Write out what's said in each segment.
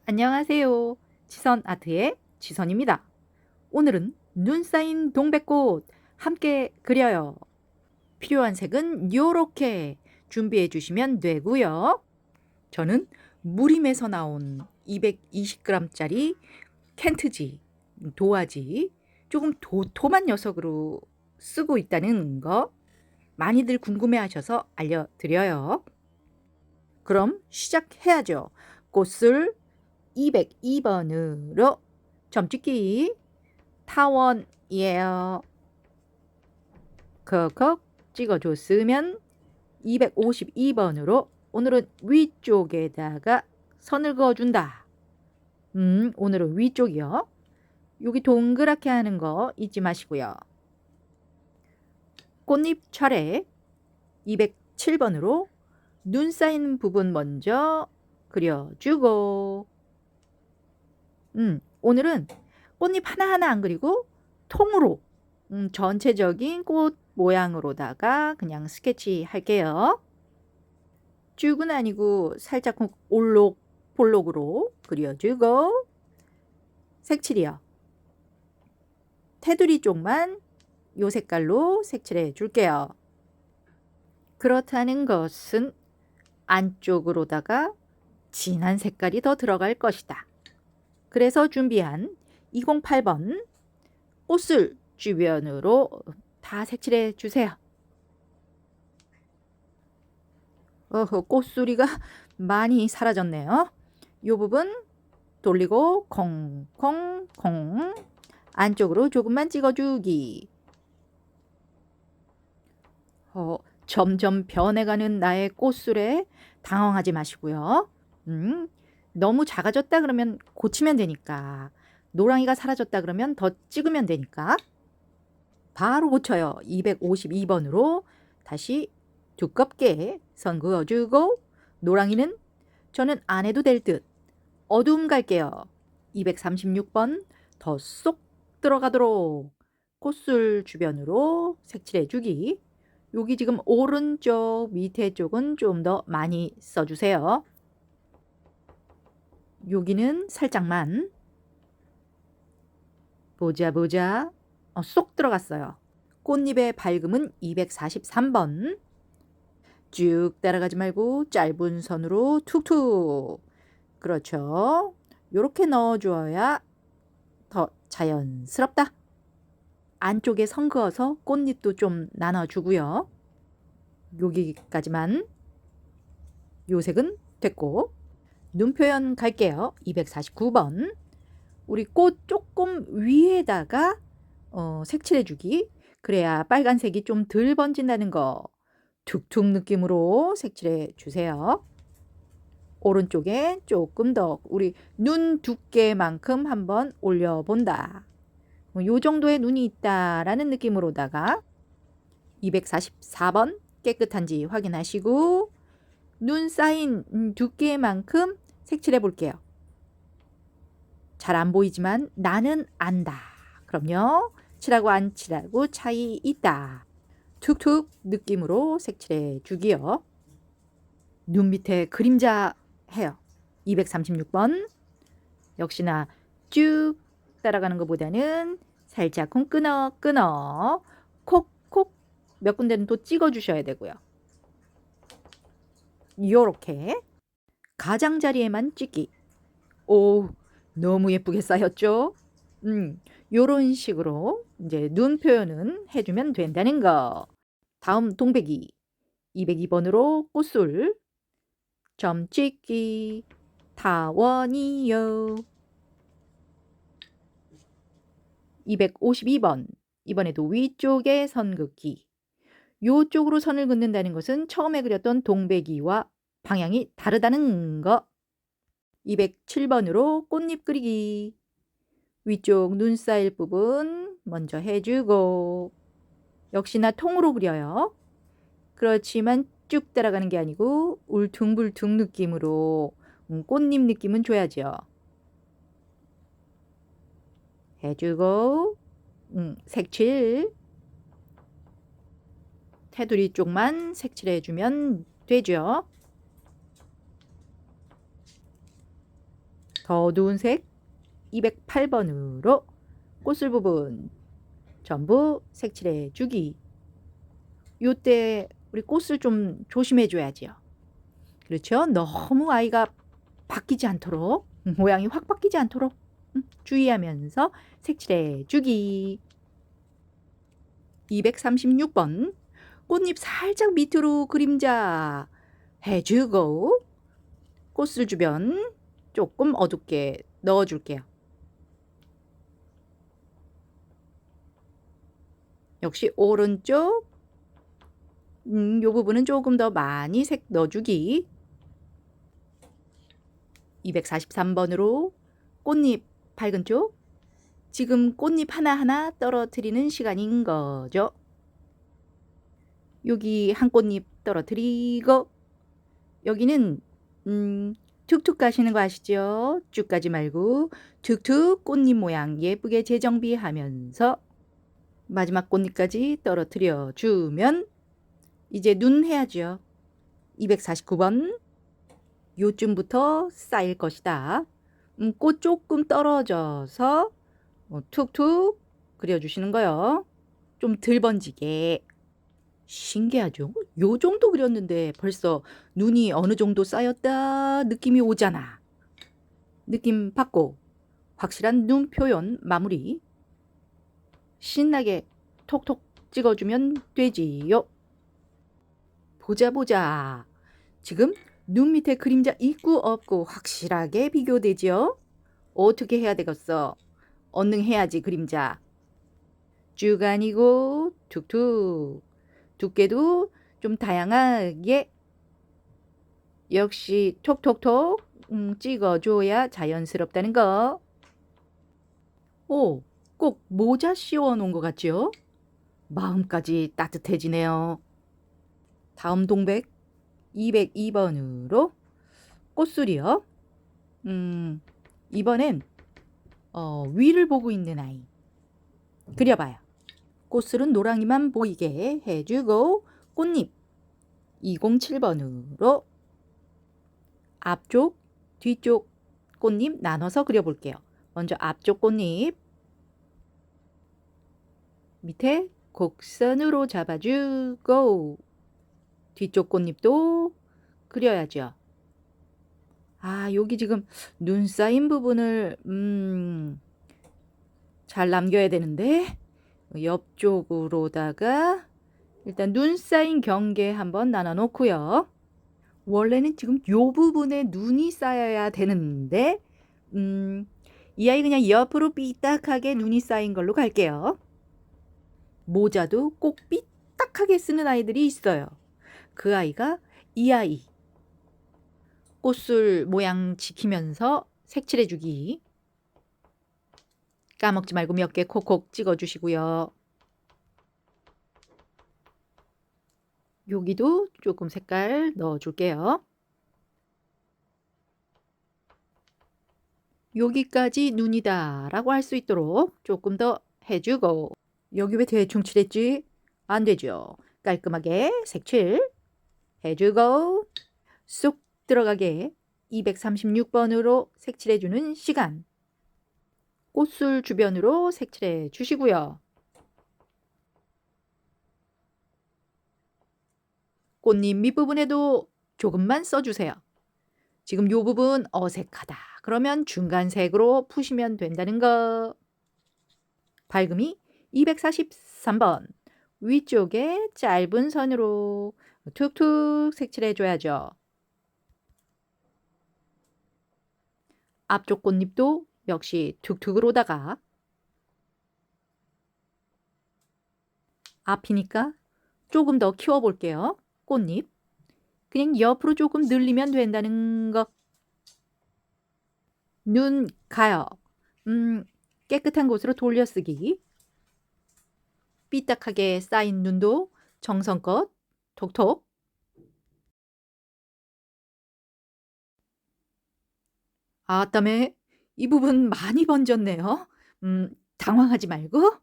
안녕하세요. 지선 아트의 지선입니다. 오늘은 눈 쌓인 동백꽃 함께 그려요. 필요한 색은 요렇게 준비해 주시면 되고요. 저는 무림에서 나온 220g짜리 켄트지, 도화지, 조금 도톰한 녀석으로 쓰고 있다는 거 많이들 궁금해 하셔서 알려드려요. 그럼 시작해야죠. 꽃을 202번으로 점찍기 타원이에요. 컥컥 찍어줬으면 252번으로 오늘은 위쪽에다가 선을 그어준다. 오늘은 위쪽이요. 여기 동그랗게 하는 거 잊지 마시고요. 꽃잎 차례 207번으로 눈 쌓인 부분 먼저 그려주고 오늘은 꽃잎 하나하나 안 그리고 통으로 전체적인 꽃 모양으로다가 그냥 스케치 할게요. 쭉은 아니고 살짝 올록 볼록으로 그려주고 색칠이요. 테두리 쪽만 요 색깔로 색칠해 줄게요. 그렇다는 것은 안쪽으로다가 진한 색깔이 더 들어갈 것이다. 그래서 준비한 208번 꽃을 주변으로 다 색칠해 주세요. 꽃소리가 많이 사라졌네요. 이 부분 돌리고 콩콩콩 안쪽으로 조금만 찍어주기. 점점 변해가는 나의 꽃술에 당황하지 마시고요. 너무 작아졌다 그러면 고치면 되니까, 노랑이가 사라졌다 그러면 더 찍으면 되니까 바로 고쳐요. 252번으로 다시 두껍게 선 그어주고 노랑이는 저는 안 해도 될 듯 어두움 갈게요. 236번 더 쏙 들어가도록 꽃술 주변으로 색칠해 주기. 여기 지금 오른쪽 밑에 쪽은 좀 더 많이 써주세요. 여기는 살짝만 보자. 쏙 들어갔어요. 꽃잎의 밝음은 243번. 쭉 따라가지 말고 짧은 선으로 툭툭. 그렇죠. 요렇게 넣어주어야 더 자연스럽다. 안쪽에 선 그어서 꽃잎도 좀 나눠주고요. 여기까지만. 요 색은 됐고 눈 표현 갈게요. 249번. 우리 꽃 조금 위에다가 색칠해주기. 그래야 빨간색이 좀 덜 번진다는 거 툭툭 느낌으로 색칠해 주세요. 오른쪽에 조금 더 우리 눈 두께만큼 한번 올려본다. 요 정도의 눈이 있다라는 느낌으로다가 244번 깨끗한지 확인하시고 눈 쌓인 두께만큼 색칠해 볼게요. 잘 안 보이지만 나는 안다. 그럼요. 칠하고 안 칠하고 차이 있다. 툭툭 느낌으로 색칠해 주기요. 눈 밑에 그림자 해요. 236번. 역시나 쭉 따라가는 것보다는 살짝 끊어 콕콕 몇 군데는 또 찍어 주셔야 되고요. 요렇게 가장자리에만 찍기. 오, 너무 예쁘게 쌓였죠? 요런 식으로 이제 눈 표현은 해주면 된다는 거. 다음 동백이 202번으로 꽃술 점 찍기 타원이요. 252번 이번에도 위쪽에 선 긋기. 요쪽으로 선을 긋는다는 것은 처음에 그렸던 동백이와 방향이 다르다는 거. 207번으로 꽃잎 그리기. 위쪽 눈 쌓일 부분 먼저 해주고 역시나 통으로 그려요. 그렇지만 쭉 따라가는 게 아니고 울퉁불퉁 느낌으로 꽃잎 느낌은 줘야죠. 해주고 색칠 테두리 쪽만 색칠해주면 되죠. 더 어두운 색 208번으로 꽃술 부분 전부 색칠해 주기. 요때 우리 꽃을 좀 조심해 줘야지요. 그렇죠? 너무 아이가 바뀌지 않도록, 모양이 확 바뀌지 않도록 주의하면서 색칠해 주기. 236번 꽃잎 살짝 밑으로 그림자 해주고 꽃술 주변 조금 어둡게 넣어줄게요. 역시 오른쪽 요 부분은 조금 더 많이 색 넣어주기. 243번으로 꽃잎 밝은 쪽 지금 꽃잎 하나하나 떨어뜨리는 시간인 거죠. 여기 한 꽃잎 떨어뜨리고 여기는 툭툭 가시는 거 아시죠? 쭉 가지 말고 툭툭 꽃잎 모양 예쁘게 재정비하면서 마지막 꽃잎까지 떨어뜨려 주면 이제 눈 해야죠. 249번 요쯤부터 쌓일 것이다. 꽃 조금 떨어져서 툭툭 그려주시는 거요. 좀 덜 번지게. 신기하죠? 요 정도 그렸는데 벌써 눈이 어느 정도 쌓였다 느낌이 오잖아. 느낌 받고 확실한 눈 표현 마무리. 신나게 톡톡 찍어주면 되지요. 보자. 지금 눈 밑에 그림자 있고 없고 확실하게 비교되지요? 어떻게 해야 되겠어? 언능 해야지 그림자. 쭉 아니고 툭툭. 두께도 좀 다양하게 역시 톡톡톡 찍어줘야 자연스럽다는 거. 오, 꼭 모자 씌워 놓은 것 같죠? 마음까지 따뜻해지네요. 다음 동백 202번으로 꽃술이요. 이번엔 위를 보고 있는 아이 그려봐요. 꽃술은 노랑이만 보이게 해주고 꽃잎 207번으로 앞쪽 뒤쪽 꽃잎 나눠서 그려볼게요. 먼저 앞쪽 꽃잎 밑에 곡선으로 잡아주고 뒤쪽 꽃잎도 그려야죠. 아, 여기 지금 눈 쌓인 부분을 잘 남겨야 되는데 옆쪽으로다가 일단 눈 쌓인 경계 한번 나눠 놓고요. 원래는 지금 요 부분에 눈이 쌓여야 되는데 이 아이 그냥 옆으로 삐딱하게 눈이 쌓인 걸로 갈게요. 모자도 꼭 삐딱하게 쓰는 아이들이 있어요. 그 아이가 이 아이. 꽃술 모양 지키면서 색칠해주기. 까먹지 말고 몇 개 콕콕 찍어주시고요. 여기도 조금 색깔 넣어줄게요. 여기까지 눈이다 라고 할 수 있도록 조금 더 해주고 여기 왜 대충 칠했지? 안 되죠. 깔끔하게 색칠 해주고 쏙 들어가게 236번으로 색칠해주는 시간. 꽃술 주변으로 색칠해 주시고요. 꽃잎 밑부분에도 조금만 써주세요. 지금 이 부분 어색하다. 그러면 중간색으로 푸시면 된다는 거. 밝음이 243번 위쪽에 짧은 선으로 툭툭 색칠해 줘야죠. 앞쪽 꽃잎도 역시 툭툭으로다가 앞이니까 조금 더 키워볼게요. 꽃잎 그냥 옆으로 조금 늘리면 된다는 거. 눈 가요. 깨끗한 곳으로 돌려쓰기. 삐딱하게 쌓인 눈도 정성껏 톡톡. 아따매 이 부분 많이 번졌네요. 당황하지 말고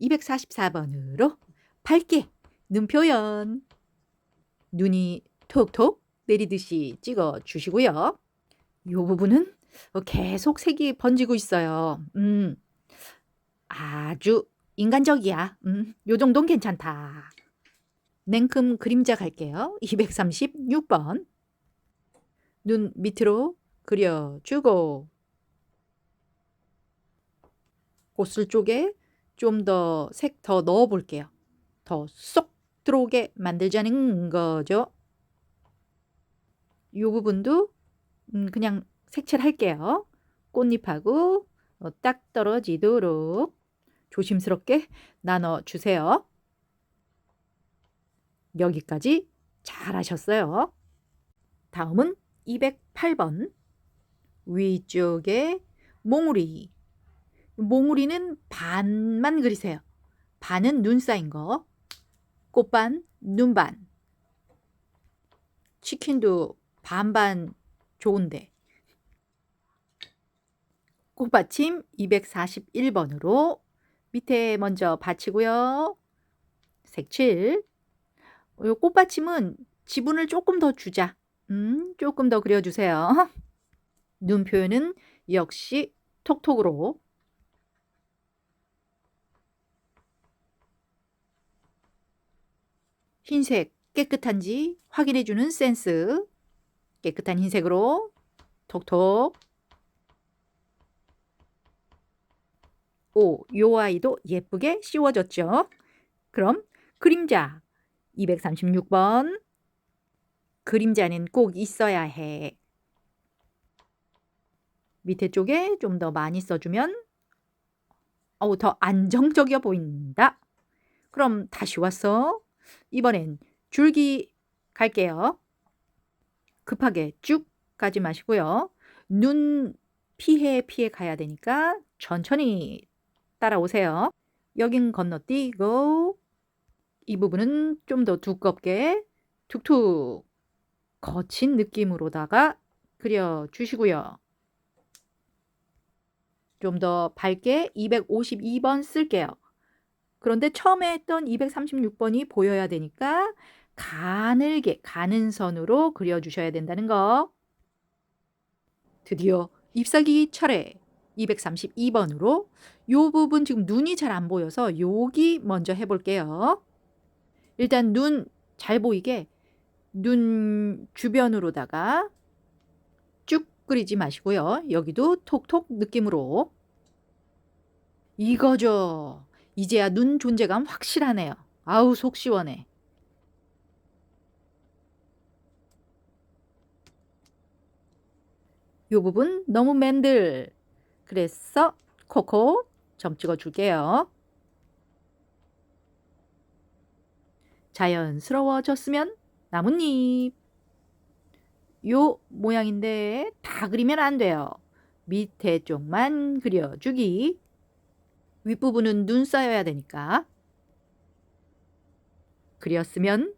244번으로 밝게 눈 표현. 눈이 톡톡 내리듯이 찍어 주시고요. 이 부분은 계속 색이 번지고 있어요. 아주 인간적이야. 요 정도는 괜찮다. 냉큼 그림자 갈게요. 236번. 눈 밑으로 그려주고 꽃술 쪽에 좀 더 색 더 넣어 볼게요. 더 쏙 들어오게 만들자는 거죠. 요 부분도 그냥 색칠 할게요. 꽃잎하고 딱 떨어지도록 조심스럽게 나눠 주세요. 여기까지 잘하셨어요. 다음은 208번. 위쪽에 몽우리. 몽우리는 반만 그리세요. 반은 눈 쌓인 거. 꽃반, 눈반. 치킨도 반반 좋은데. 꽃받침 241번으로 밑에 먼저 받치고요. 색칠. 요 꽃받침은 지분을 조금 더 주자. 조금 더 그려주세요. 눈 표현은 역시 톡톡으로. 흰색 깨끗한지 확인해주는 센스. 깨끗한 흰색으로 톡톡. 오, 요 아이도 예쁘게 씌워졌죠. 그럼 그림자 236번. 그림자는 꼭 있어야 해. 밑에 쪽에 좀 더 많이 써주면 더 안정적이어 보인다. 그럼 다시 와서 이번엔 줄기 갈게요. 급하게 쭉 가지 마시고요. 눈 피해 가야 되니까 천천히 따라오세요. 여긴 건너뛰고 이 부분은 좀 더 두껍게 툭툭 거친 느낌으로다가 그려주시고요. 좀 더 밝게 252번 쓸게요. 그런데 처음에 했던 236번이 보여야 되니까 가늘게 가는 선으로 그려주셔야 된다는 거. 드디어 잎사귀 차례 232번으로 요 부분 지금 눈이 잘 안 보여서 여기 먼저 해볼게요. 일단 눈 잘 보이게 눈 주변으로다가 쭉 그리지 마시고요. 여기도 톡톡 느낌으로. 이거죠. 이제야 눈 존재감 확실하네요. 아우 속 시원해. 요 부분 너무 맨들. 그래서 코코 점 찍어 줄게요. 자연스러워졌으면 나뭇잎. 요 모양인데 다 그리면 안 돼요. 밑에 쪽만 그려주기. 윗부분은 눈 쌓여야 되니까. 그렸으면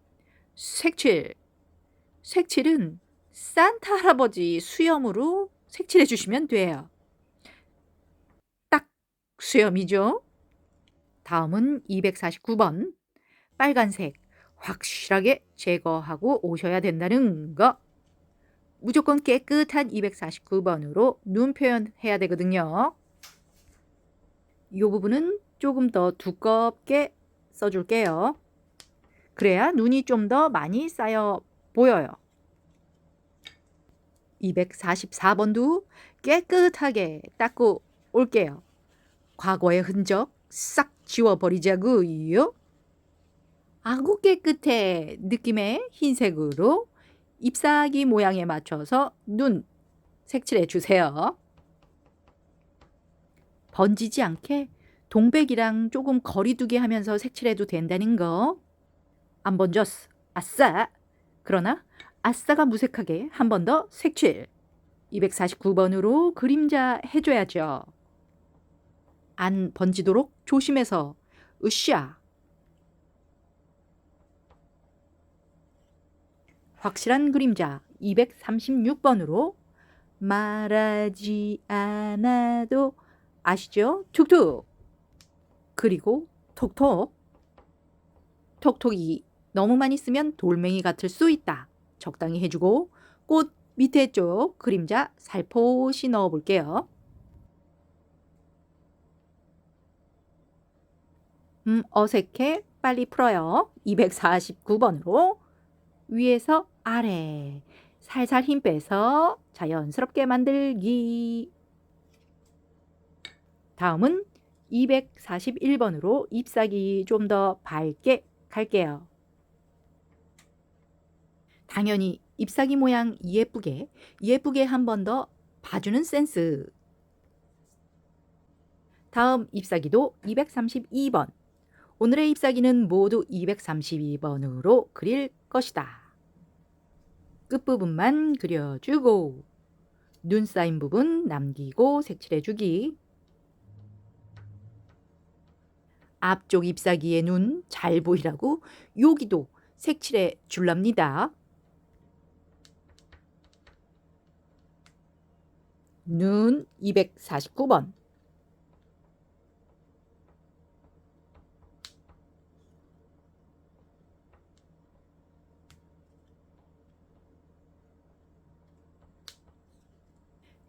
색칠. 색칠은 산타 할아버지 수염으로 색칠해 주시면 돼요. 딱 수염이죠. 다음은 249번. 빨간색 확실하게 제거하고 오셔야 된다는 거. 무조건 깨끗한 249번으로 눈 표현해야 되거든요. 이 부분은 조금 더 두껍게 써줄게요. 그래야 눈이 좀 더 많이 쌓여 보여요. 244번도 깨끗하게 닦고 올게요. 과거의 흔적 싹 지워버리자고요. 아구 깨끗해 느낌의 흰색으로 잎사귀 모양에 맞춰서 눈 색칠해 주세요. 번지지 않게 동백이랑 조금 거리두기 하면서 색칠해도 된다는 거. 안 번졌어. 아싸. 그러나 아싸가 무색하게 한 번 더 색칠. 249번으로 그림자 해줘야죠. 안 번지도록 조심해서 으쌰. 확실한 그림자 236번으로 말하지 않아도 아시죠? 툭툭. 그리고 톡톡. 톡톡이 너무 많이 쓰면 돌멩이 같을 수 있다. 적당히 해주고 꽃 밑에 쪽 그림자 살포시 넣어 볼게요. 어색해. 빨리 풀어요. 249번으로 위에서 아래 살살 힘 빼서 자연스럽게 만들기. 다음은 241번으로 잎사귀 좀 더 밝게 갈게요. 당연히 잎사귀 모양 예쁘게 한 번 더 봐주는 센스. 다음 잎사귀도 232번. 오늘의 잎사귀는 모두 232번으로 그릴 것이다. 끝부분만 그려주고 눈 쌓인 부분 남기고 색칠해주기. 앞쪽 잎사귀의 눈 잘 보이라고 여기도 색칠해 줄랍니다. 눈 249번.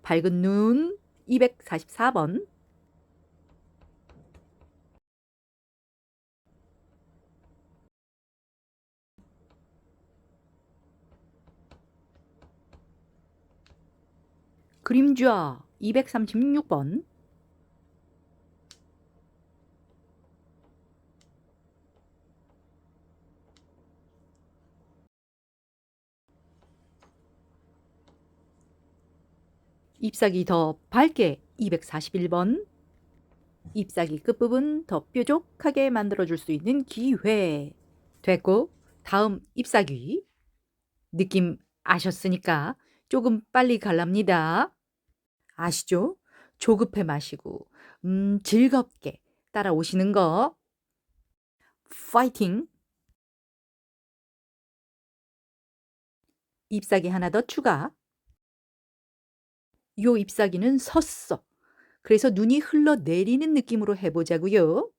밝은 눈 244번. 그림자 236번. 잎사귀 더 밝게 241번. 잎사귀 끝부분 더 뾰족하게 만들어줄 수 있는 기회. 됐고 다음 잎사귀. 느낌 아셨으니까 조금 빨리 갈랍니다. 아시죠? 조급해 마시고 즐겁게 따라오시는 거. 파이팅! 잎사귀 하나 더 추가. 요 잎사귀는 섰어. 그래서 눈이 흘러내리는 느낌으로 해보자고요.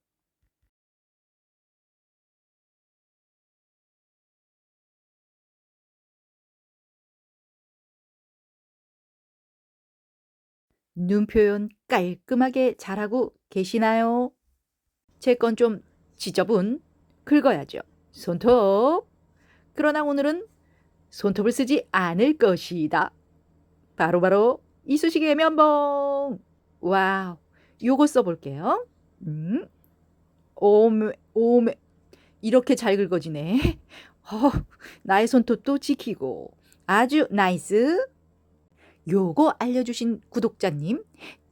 눈 표현 깔끔하게 잘하고 계시나요? 제 건 좀 지저분 긁어야죠. 손톱. 그러나 오늘은 손톱을 쓰지 않을 것이다. 바로바로 이쑤시개 면봉. 와우. 요거 써볼게요. 오메. 이렇게 잘 긁어지네. 나의 손톱도 지키고. 아주 나이스. 요거 알려주신 구독자님,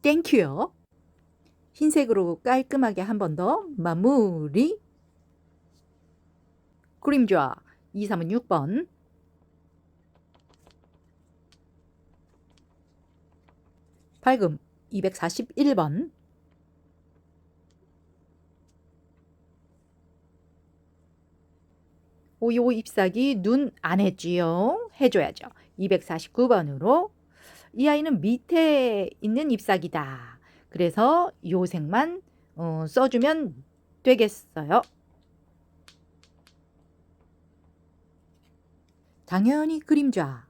땡큐요. 흰색으로 깔끔하게 한 번 더 마무리. 그림자 236번. 밝음 241번. 요 잎사귀 눈 안 했지요? 해줘야죠. 249번으로 이 아이는 밑에 있는 잎사귀다. 그래서 요 색만 써주면 되겠어요. 당연히 그림자.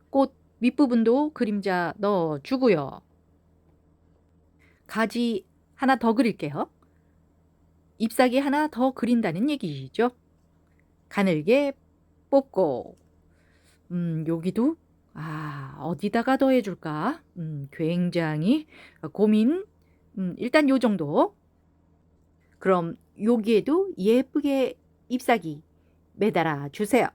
꽃 밑부분도 그림자 넣어주고요. 가지 하나 더 그릴게요. 잎사귀 하나 더 그린다는 얘기죠. 가늘게 뽑고 여기도 어디다가 더 해줄까? 굉장히 고민. 일단 요 정도. 그럼 여기에도 예쁘게 잎사귀 매달아 주세요.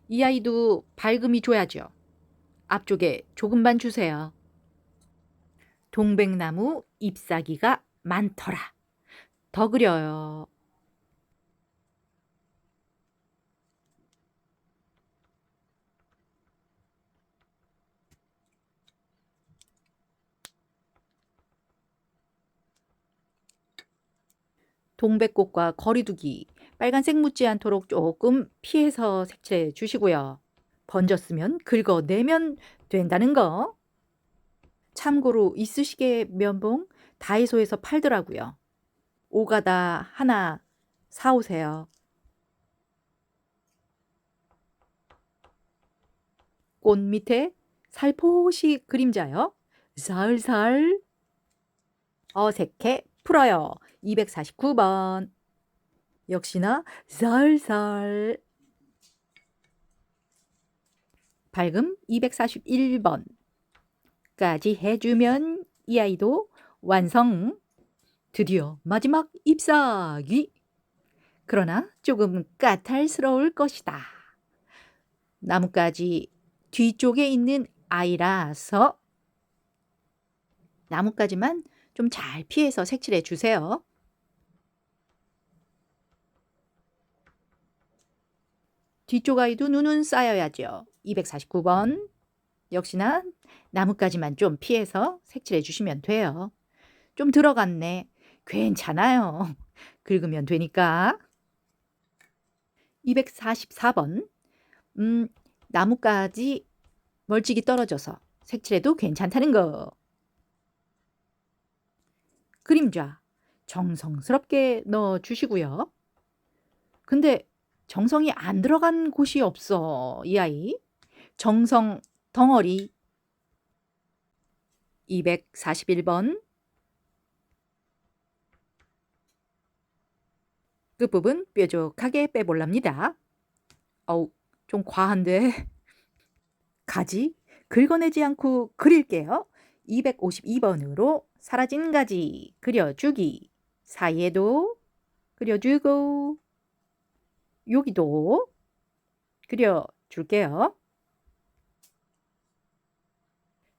이 아이도 밝음이 줘야죠. 앞쪽에 조금만 주세요. 동백나무 잎사귀가 많더라. 더 그려요. 동백꽃과 거리두기. 빨간색 묻지 않도록 조금 피해서 색칠해 주시고요. 번졌으면 긁어내면 된다는 거. 참고로 이쑤시개 면봉 다이소에서 팔더라고요. 오가다 하나 사오세요. 꽃 밑에 살포시 그림자요. 살살 어색해 풀어요. 249번. 역시나 살살 밝음 241번까지 해주면 이 아이도 완성. 드디어 마지막 잎사귀. 그러나 조금 까탈스러울 것이다. 나뭇가지 뒤쪽에 있는 아이라서 나뭇가지만 좀 잘 피해서 색칠해 주세요. 뒤쪽 아이도 눈은 쌓여야죠. 249번. 역시나 나뭇가지만 좀 피해서 색칠해 주시면 돼요. 좀 들어갔네. 괜찮아요. 긁으면 되니까. 244번. 나뭇가지 멀찍이 떨어져서 색칠해도 괜찮다는 거. 그림자 정성스럽게 넣어 주시고요. 근데 정성이 안 들어간 곳이 없어, 이 아이. 정성 덩어리. 241번. 끝부분 뾰족하게 빼볼랍니다. 어우, 좀 과한데. 가지 긁어내지 않고 그릴게요. 252번으로 사라진 가지 그려주기. 사이에도 그려주고 여기도 그려줄게요.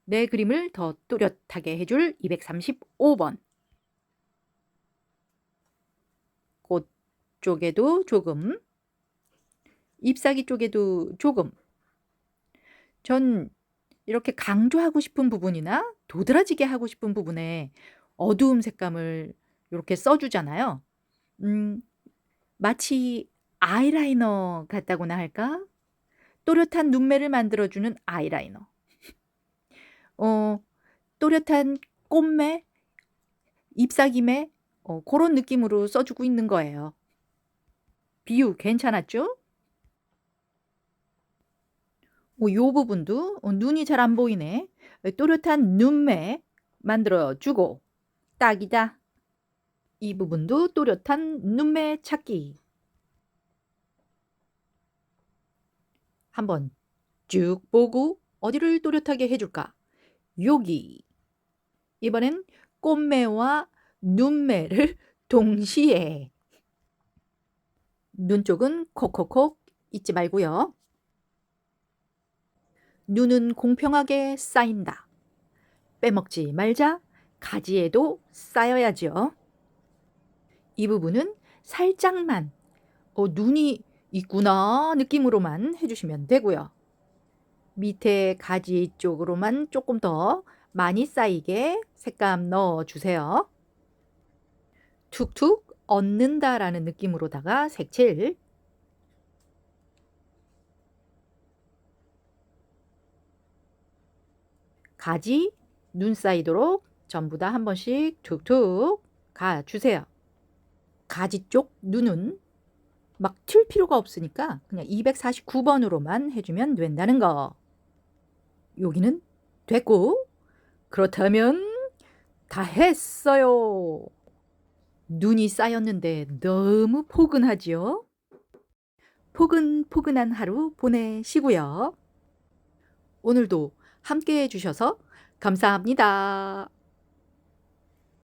내 그림을 더 또렷하게 해줄 235번. 꽃 쪽에도 조금, 잎사귀 쪽에도 조금. 전 이렇게 강조하고 싶은 부분이나 도드라지게 하고 싶은 부분에 어두움 색감을 이렇게 써주잖아요. 마치 아이라이너 같다고나 할까? 또렷한 눈매를 만들어주는 아이라이너. 또렷한 꽃매, 잎사귀매 그런 느낌으로 써주고 있는 거예요. 비유 괜찮았죠? 요 부분도 눈이 잘 안 보이네. 또렷한 눈매 만들어주고 딱이다. 이 부분도 또렷한 눈매 찾기. 한번 쭉 보고 어디를 또렷하게 해줄까? 여기. 이번엔 꽃매와 눈매를 동시에. 눈 쪽은 콕콕콕 잊지 말고요. 눈은 공평하게 쌓인다. 빼먹지 말자. 가지에도 쌓여야죠. 이 부분은 살짝만 눈이 있구나 느낌으로만 해주시면 되고요. 밑에 가지 쪽으로만 조금 더 많이 쌓이게 색감 넣어주세요. 툭툭 얹는다라는 느낌으로다가 색칠. 가지 눈 쌓이도록 전부 다 한 번씩 툭툭 가주세요. 가지 쪽 눈은 막 튈 필요가 없으니까 그냥 249번으로만 해주면 된다는 거. 여기는 됐고, 그렇다면 다 했어요. 눈이 쌓였는데 너무 포근하지요? 포근포근한 하루 보내시고요. 오늘도 함께 해주셔서 감사합니다.